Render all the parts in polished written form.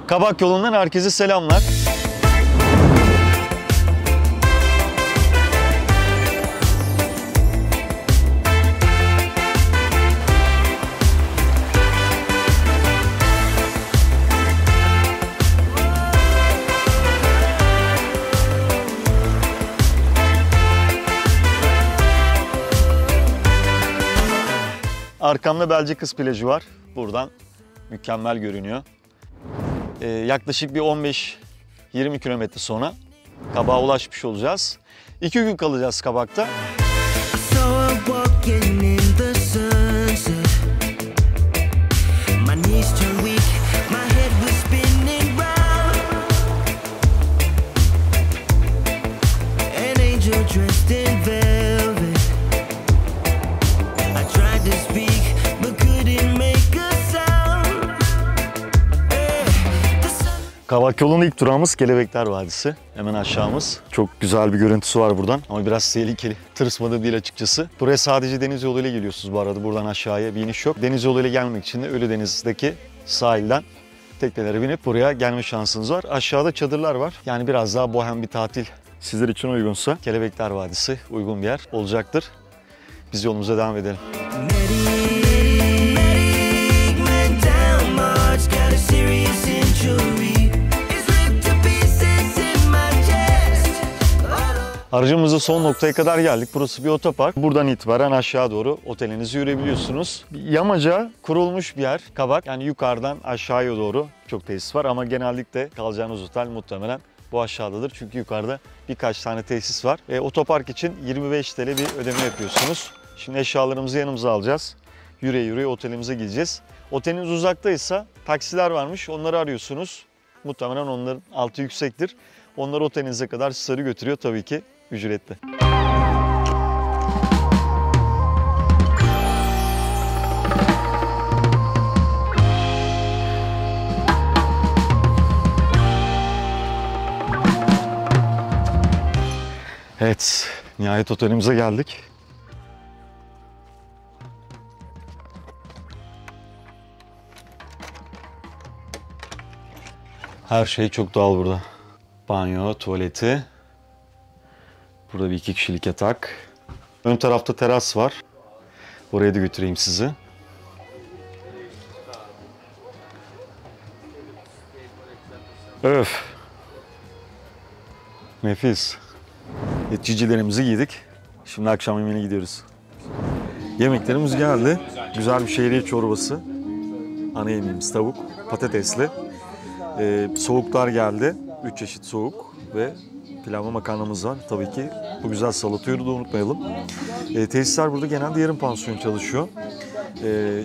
Kabak yolundan herkese selamlar. Arkamda Belçikız plajı var. Buradan mükemmel görünüyor. Yaklaşık bir 15-20 kilometre sonra Kabak'a ulaşmış olacağız. 2 gün kalacağız Kabak'ta. Kabak yolunun ilk durağımız Kelebekler Vadisi. Hemen aşağımız. Çok güzel bir görüntüsü var buradan ama biraz tehlikeli. Tırsmadığım değil açıkçası. Buraya sadece deniz yoluyla geliyorsunuz bu arada. Buradan aşağıya bir iniş yok. Deniz yoluyla gelmek için de Ölüdeniz'deki sahilden teknelere binip buraya gelme şansınız var. Aşağıda çadırlar var. Yani biraz daha bohem bir tatil sizler için uygunsa Kelebekler Vadisi uygun bir yer olacaktır. Biz yolumuza devam edelim. Aracımızda son noktaya kadar geldik. Burası bir otopark. Buradan itibaren aşağı doğru otelinizi yürüyebiliyorsunuz. Yamaca kurulmuş bir yer Kabak. Yani yukarıdan aşağıya doğru çok tesis var ama genellikle kalacağınız otel muhtemelen bu aşağıdadır. Çünkü yukarıda birkaç tane tesis var. Otopark için 25 TL bir ödeme yapıyorsunuz. Şimdi eşyalarımızı yanımıza alacağız. Yürüye yürüye otelimize gideceğiz. Oteliniz uzaktaysa taksiler varmış. Onları arıyorsunuz. Muhtemelen onların altı yüksektir. Onlar otelinize kadar sizleri götürüyor, tabii ki ücretli. Evet, nihayet otelimize geldik. Her şey çok doğal burada. Banyo, tuvaleti. Burada bir 2 kişilik yatak. Ön tarafta teras var. Oraya da götüreyim sizi. Öf. Nefis. Cicilerimizi giydik. Şimdi akşam yemeğine gidiyoruz. Yemeklerimiz geldi. Güzel bir şehriye çorbası. Ana yemeğimiz tavuk, patatesli. Soğuklar geldi. 3 çeşit soğuk ve pilav ve makarnamız var. Tabii ki bu güzel salatayı da unutmayalım. Tesisler burada genelde yarım pansiyon çalışıyor.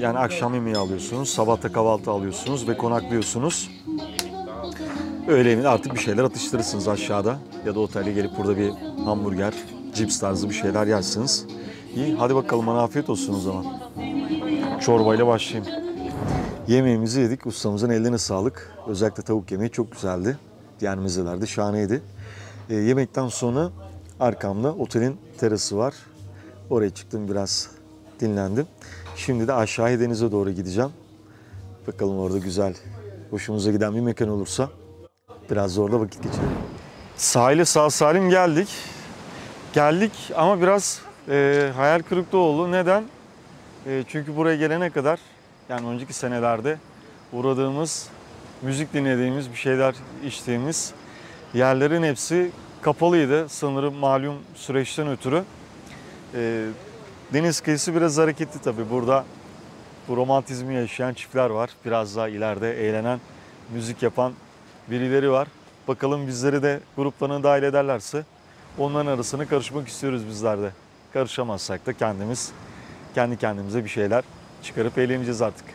Yani akşam yemeği alıyorsunuz, sabahta kahvaltı alıyorsunuz ve konaklıyorsunuz. Öğleyin artık bir şeyler atıştırırsınız aşağıda ya da otele gelip burada bir hamburger, cips tarzı bir şeyler yersiniz. İyi, hadi bakalım, bana afiyet olsun o zaman. Çorbayla başlayayım. Yemeğimizi yedik, ustamızın ellerine sağlık. Özellikle tavuk yemeği çok güzeldi. Diğer mezeler de şahaneydi. Yemekten sonra arkamda otelin terası var. Oraya çıktım, biraz dinlendim. Şimdi de aşağıya denize doğru gideceğim. Bakalım orada güzel, hoşumuza giden bir mekan olursa biraz da orada vakit geçirelim. Sahile sağ salim geldik. Geldik ama biraz hayal kırıklığı oldu. Neden? Çünkü buraya gelene kadar, yani önceki senelerde uğradığımız, müzik dinlediğimiz, bir şeyler içtiğimiz yerlerin hepsi kapalıydı. Sanırım malum süreçten ötürü. Deniz kıyısı biraz hareketli tabii. Burada bu romantizmi yaşayan çiftler var. Biraz daha ileride eğlenen, müzik yapan birileri var. Bakalım bizleri de gruplarına dahil ederlerse onların arasına karışmak istiyoruz bizler de. Karışamazsak da kendimiz, kendi kendimize bir şeyler çıkarıp eğleneceğiz artık.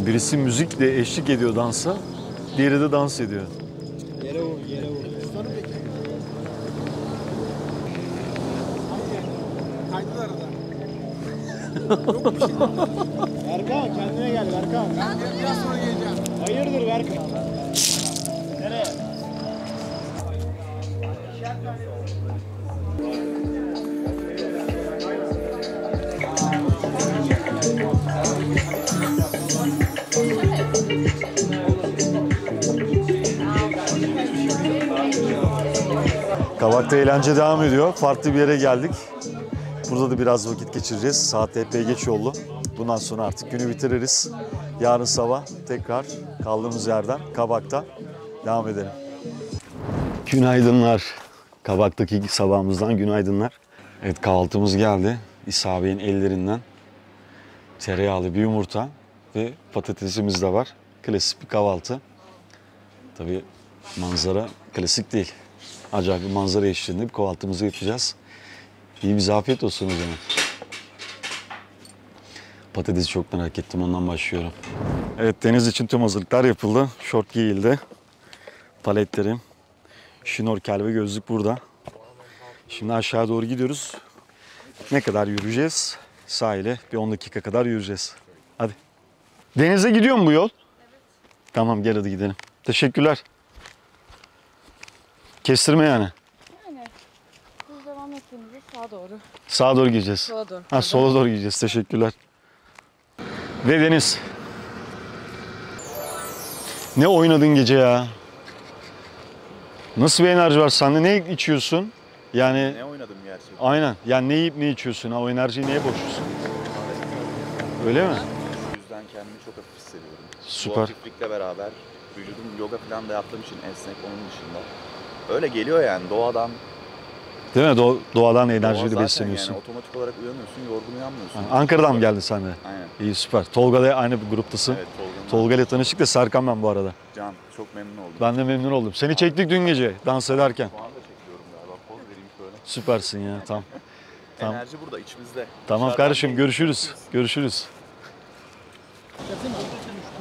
Birisi müzikle eşlik ediyor dansa, diğeri de dans ediyor. Yere vur, yere vur. Kaydılar da. Yok bir şey. Berkan kendine gel Berkan. Ben biraz sonra geleceğim. Hayırdır Berkan? Nereye? Kavak'ta eğlence devam ediyor. Farklı bir yere geldik. Burada da biraz vakit geçireceğiz. Saat epey geç oldu. Bundan sonra artık günü bitiririz. Yarın sabah tekrar kaldığımız yerden Kavak'ta devam edelim. Günaydınlar. Kavak'taki ilk sabahımızdan günaydınlar. Evet, kahvaltımız geldi. İsa Bey'in ellerinden tereyağlı bir yumurta ve patatesimiz de var. Klasik bir kahvaltı. Tabii manzara klasik değil. Acayip bir manzara eşliğinde bir kahvaltımızı yapacağız. İyi, bize afiyet olsun o zaman. Patatesi çok merak ettim, ondan başlıyorum. Evet, deniz için tüm hazırlıklar yapıldı. Şort giyildi. Paletlerim, şnorkel ve gözlük burada. Şimdi aşağı doğru gidiyoruz. Ne kadar yürüyeceğiz? Sahile bir 10 dakika kadar yürüyeceğiz. Hadi. Denize gidiyor mu bu yol? Evet. Tamam, gel hadi gidelim. Teşekkürler. Kestirme yani. Yani biz devam ettiğimizde sağa doğru. Sağa doğru gideceğiz. Sola doğru. Ha, sola doğru gideceğiz. Teşekkürler. Ve deniz. Ne oynadın gece ya? Nasıl bir enerji var sende? Ne içiyorsun? Yani Ne oynadım gerçekten? aynen. Yani ne yiyip ne içiyorsun? Ha, o enerjiyi neye borçlusun? Öyle mi? O yüzden kendimi çok hafif hissediyorum. Süper. Bu hafiflikle beraber vücudum yoga falan da yaptığım için esnek, onun dışında. Öyle geliyor yani doğadan. Değil mi? Doğadan Doğa enerjiyle zaten besleniyorsun. yani otomatik olarak uyanıyorsun, yorgun uyanmıyorsun. Ha, Ankara'dan mı geldin sen de? Aynen. İyi, süper. Tolga'da aynı bir gruptasın. Evet, Tolga ile tanıştık da Serkan ben bu arada. Can, çok memnun oldum. Ben de memnun oldum. Seni çektik dün gece dans ederken. Şu anda çekiyorum galiba. Poz vereyim şöyle. Süpersin ya. Tamam. Tamam. Enerji burada, içimizde. Tamam Dışarıdan kardeşim, değil. görüşürüz. Görüşürüz.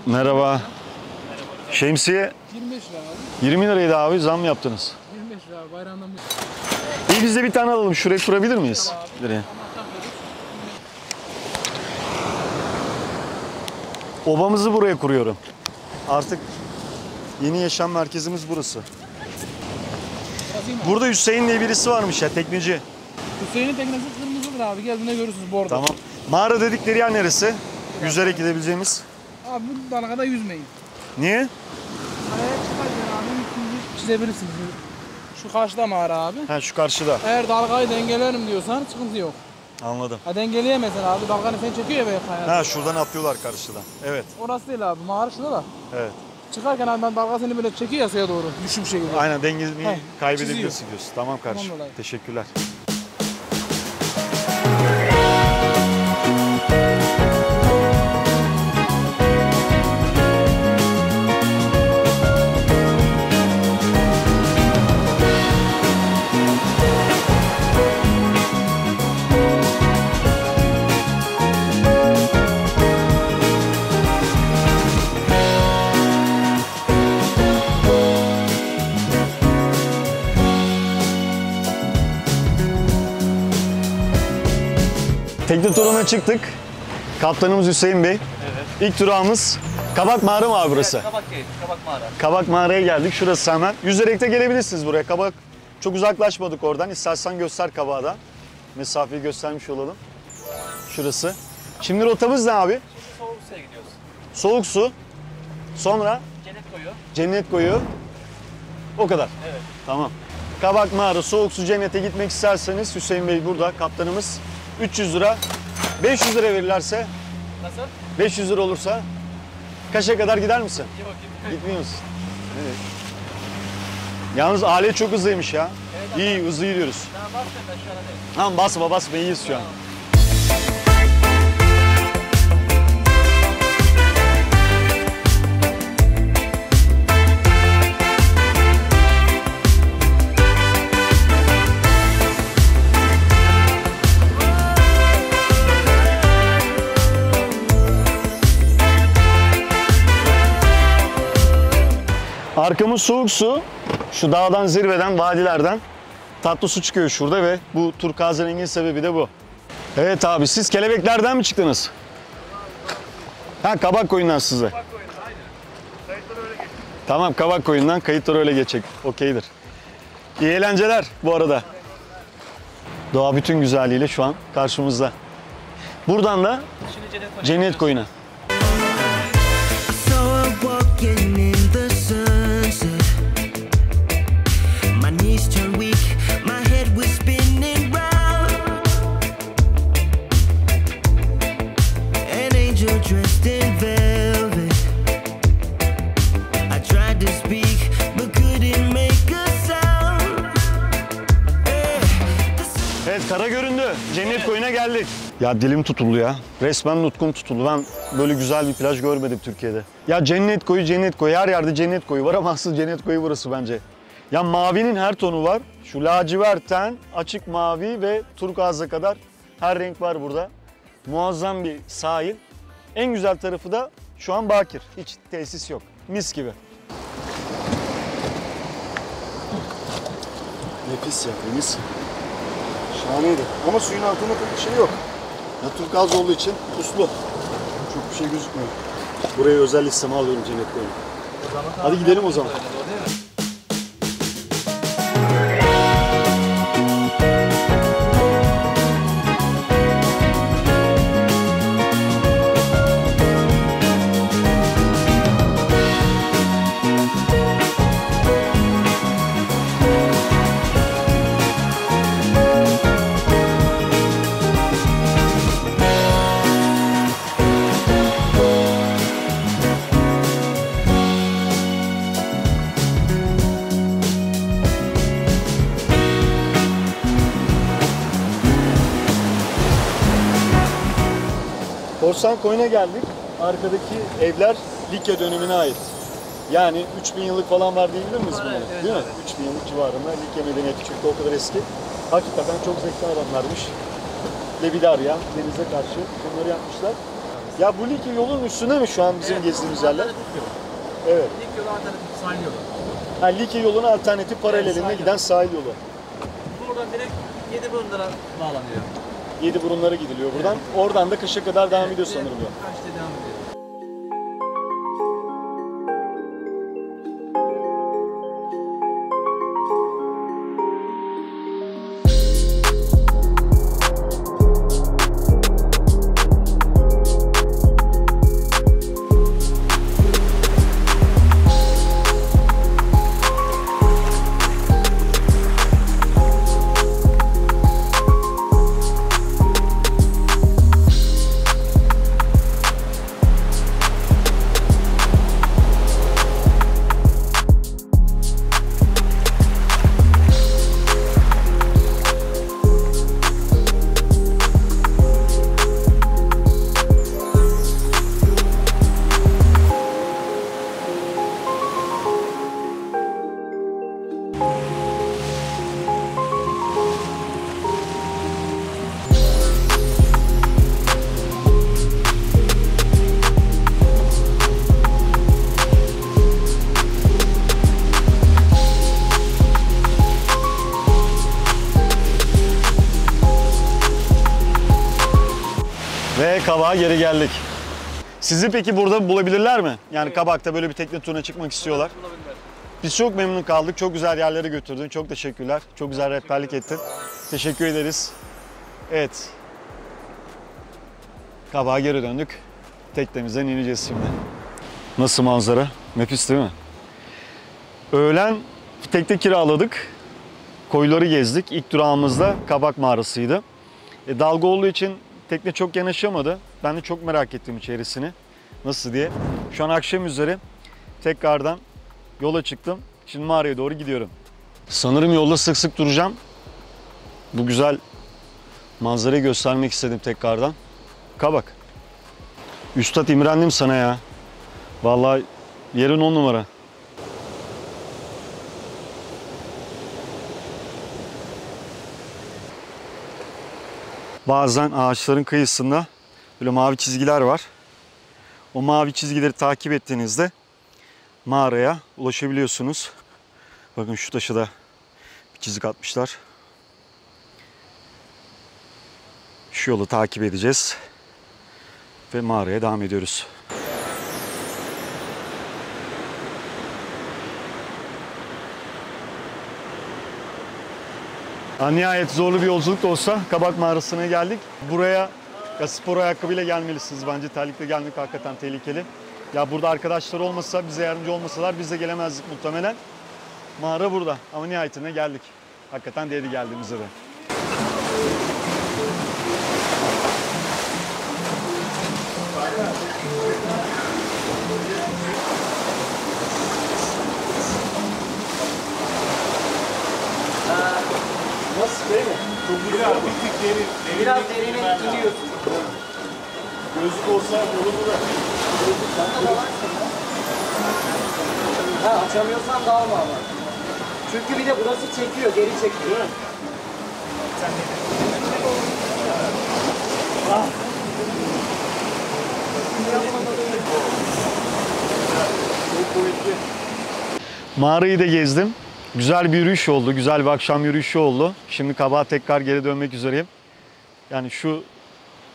Merhaba. Şemsiye 25 lira abi. 20 liraydı abi, zam mı yaptınız? 25 lira bayramdan İyi, biz de bir tane alalım. Şuraya kurabilir miyiz? Nereye? Obamızı buraya kuruyorum. Artık yeni yaşam merkezimiz burası. Burada Hüseyin diye birisi varmış ya, tekneci. Hüseyin'in teknesi kırmızıdır abi. Geldiğinde görürsünüz bordo. Tamam. Mağara dedikleri yer neresi? Yüzerek gidebileceğimiz. Abi bu dalgada yüzmeyin. Niye? Araya çıkarken abi üstünüzü çizebilirsiniz. Şu karşıda mağara abi. Ha, şu karşıda. Eğer dalgayı dengelerim diyorsan sıkıntı yok. Anladım. Ha dengeleyemezsen abi dalganı seni çekiyor ya belki hayatım. Ha, şuradan atıyorlar karşıdan. Evet. Orası değil abi. Mağara şurada da. Evet. Çıkarken abi ben dalga seni böyle çekiyor ya suya doğru. Düşük bir şekilde. Aynen, dengesini Heh, kaybedebilirsin diyorsun. Tamam kardeşim. Ondan dolayı. Teşekkürler. Tekne turuna çıktık. Kaptanımız Hüseyin Bey. Evet. İlk durağımız Kavak Mağara mı abi burası? Evet, Kavak Mağara. Kavak Mağara'ya geldik. Şurası hemen. Yüzerek de gelebilirsiniz buraya. Kavak, çok uzaklaşmadık oradan. İstersen göster Kavak'a da. Mesafeyi göstermiş olalım. Şurası. Şimdi rotamız ne abi? Soğuk suya gidiyoruz. Soğuk su. Sonra Cennet Koyu. Cennet Koyu. O kadar. Evet. Tamam. Kavak Mağara, Soğuk Su Cennet'e gitmek isterseniz Hüseyin Bey burada, kaptanımız. 300 lira. 500 lira verirlerse, Nasıl? 500 lira olursa Kaş'a kadar gider misin? İyi bakayım. Gitmiyor musun? Evet. Yalnız alet çok hızlıymış ya. Evet, İyi, hızlı gidiyoruz. Tamam bas ben şu an değil. Tamam, basma iyiyiz şu an. Arkamız soğuk su. Şu dağdan, zirveden, vadilerden tatlı su çıkıyor şurada ve bu turkuaz rengin sebebi de bu. Evet abi, siz Kelebekler'den mi çıktınız? Ha, Kabak Koyun'dan size. Kabak koyun, aynen. Kayıtları öyle geçti. Tamam, Kabak Koyun'dan kayıtları öyle geçecek. Okeydir. İyi eğlenceler bu arada. Doğa bütün güzelliğiyle şu an karşımızda. Buradan da Şimdi Cennet Koyun'a. Saw her walking in the sunset. My knees turned weak, my head was spinning round. An angel dressed in velvet. I tried to speak, but couldn't make a sound. Evet, kara göründü. Cennet Koyun'a geldik. Ya dilim tutuldu ya. Resmen nutkum tutuldu. Ben böyle güzel bir plaj görmedim Türkiye'de. Ya Cennet Koyu, Cennet Koyu. Her yerde Cennet Koyu var ama asıl Cennet Koyu burası bence. Ya mavinin her tonu var. Şu lacivertten açık mavi ve turkuaza kadar her renk var burada. Muazzam bir sahil. En güzel tarafı da şu an bakir. Hiç tesis yok. Mis gibi. Nefis ya, temiz. Şahaneydi. Ama suyun altında pek bir şey yok. Ya turkuaz olduğu için puslu. Çok bir şey gözükmüyor. Buraya özel listeme alıyorum Cennet Koyun'a. Hadi gidelim o zaman. Korsan Koyun'a geldik. Arkadaki evler Likya dönemine ait. Yani 3000 yıllık falan var diyebilir miyiz buna? evet, Değil mi? 3000 yıllık civarında Likya medeniyeti, çünkü o kadar eski. Hakikaten çok zeki adamlarmış. Lebidarya, denize karşı bunları yapmışlar. Ya bu Likya yolun üstünde mi şu an bizim gezdiğimiz yerler? Evet. İlk yolu alternatif sahil yolu. Ha, Likya yoluna alternatif paralelinde sahil giden sahil yolu. Buradan direkt Yediburunlara bağlanıyor. Yediburunlara gidiliyor buradan. Oradan da kışa kadar devam ediyor sanırım yol. Kaçta devam ediyor. Ve Kabak'a geri geldik. Sizi peki burada bulabilirler mi? Yani Kabak'ta böyle bir tekne turuna çıkmak istiyorlar. Bulabilirler. Biz çok memnun kaldık. Çok güzel yerlere götürdün. Çok teşekkürler. Çok güzel rehberlik ettin. Teşekkür ederiz. Evet. Kabak'a geri döndük. Teknemizden ineceğiz şimdi. Nasıl manzara? Nefis değil mi? Öğlen tekne kiraladık. Koyları gezdik. İlk durağımızda Kabak mağarasıydı. Dalga olduğu için tekne çok yanaşamadı. Ben de çok merak ettim içerisini. Nasıl diye. Şu an akşam üzeri tekrardan yola çıktım. Şimdi mağaraya doğru gidiyorum. Sanırım yolda sık sık duracağım. Bu güzel manzarayı göstermek istedim tekrardan. Kabak. Üstad, imrendim sana ya. Vallahi yerin 10 numara. Bazen ağaçların kıyısında böyle mavi çizgiler var. O mavi çizgileri takip ettiğinizde mağaraya ulaşabiliyorsunuz. Bakın şu taşı da bir çizik atmışlar. Şu yolu takip edeceğiz ve mağaraya devam ediyoruz. Nihayet zorlu bir yolculuk da olsa Kabak Mağarası'na geldik. Buraya ya spor ayakkabıyla gelmelisiniz bence. Terlikle gelmek hakikaten tehlikeli. Ya burada arkadaşlar olmasa, bize yardımcı olmasalar biz de gelemezdik muhtemelen. Mağara burada ama nihayetinde geldik. Hakikaten değdi geldiğimize de. Nasıl değil mi? Çok güzel. Bir tık derin. Biraz derine iniyorsun. Gözlük olsa olur mu da? Ha, açamıyorsan dalma ama. Çünkü bir de burası çekiyor, geri çekiyor. Çok kuvvetli. Mağarayı da gezdim. Güzel bir yürüyüş oldu. Güzel bir akşam yürüyüşü oldu. Şimdi Kabak'a tekrar geri dönmek üzereyim. Yani şu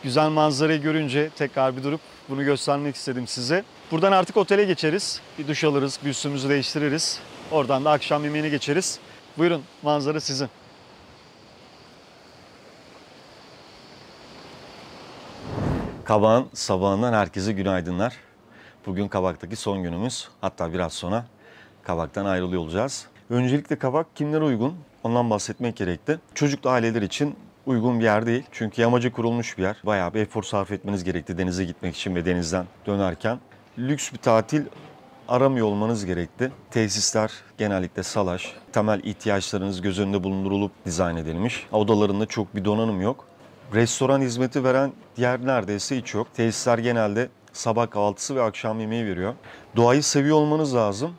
güzel manzarayı görünce tekrar bir durup bunu göstermek istedim size. Buradan artık otele geçeriz. Bir duş alırız, bir üstümüzü değiştiririz. Oradan da akşam yemeğine geçeriz. Buyurun, manzara sizin. Kabak'ın sabahından herkese günaydınlar. Bugün Kabak'taki son günümüz. Hatta biraz sonra Kabak'tan ayrılıyor olacağız. Öncelikle Kabak kimlere uygun? Ondan bahsetmek gerekti. Çocuklu aileler için uygun bir yer değil. Çünkü yamaca kurulmuş bir yer. Bayağı bir efor sarf etmeniz gerekti denize gitmek için ve denizden dönerken. Lüks bir tatil aramıyor olmanız gerekti. Tesisler genellikle salaş. Temel ihtiyaçlarınız göz önünde bulundurulup dizayn edilmiş. Odalarında çok bir donanım yok. Restoran hizmeti veren yer neredeyse hiç yok. Tesisler genelde sabah kahvaltısı ve akşam yemeği veriyor. Doğayı seviyor olmanız lazım.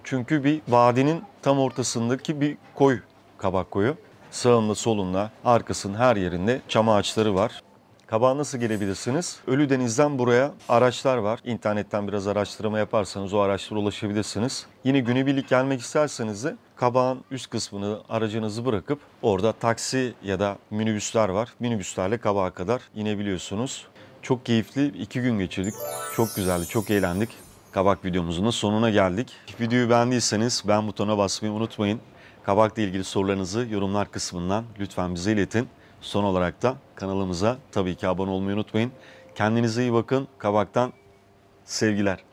Çünkü bir vadinin tam ortasındaki bir koy, Kabak koyu. Sağında, solunda, arkasının her yerinde çam ağaçları var. Kabak'a nasıl gelebilirsiniz? Ölüdeniz'den buraya araçlar var. İnternetten biraz araştırma yaparsanız o araçlara ulaşabilirsiniz. Yine günübirlik gelmek isterseniz de Kabak'ın üst kısmını aracınızı bırakıp orada taksi ya da minibüsler var. Minibüslerle Kabak'a kadar inebiliyorsunuz. Çok keyifli 2 gün geçirdik. Çok güzeldi, çok eğlendik. Kabak videomuzun da sonuna geldik. Videoyu beğendiyseniz beğen butonuna basmayı unutmayın. Kabak'la ilgili sorularınızı yorumlar kısmından lütfen bize iletin. Son olarak da kanalımıza tabii ki abone olmayı unutmayın. Kendinize iyi bakın. Kabak'tan sevgiler.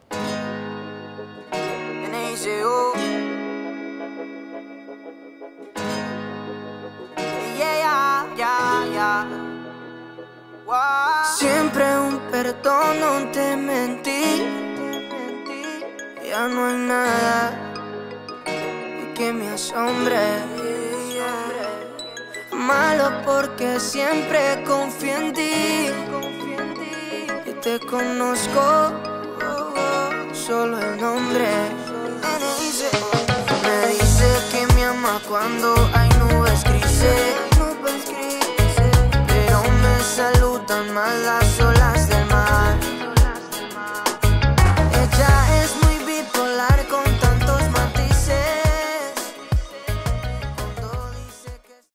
Siempre un perdón, no te mentí. Ya no hay nada que me asombre. Malo porque siempre confío en ti y te conozco solo el nombre. Me dice que me ama cuando hay nubes grises, pero me saludan más las soledad.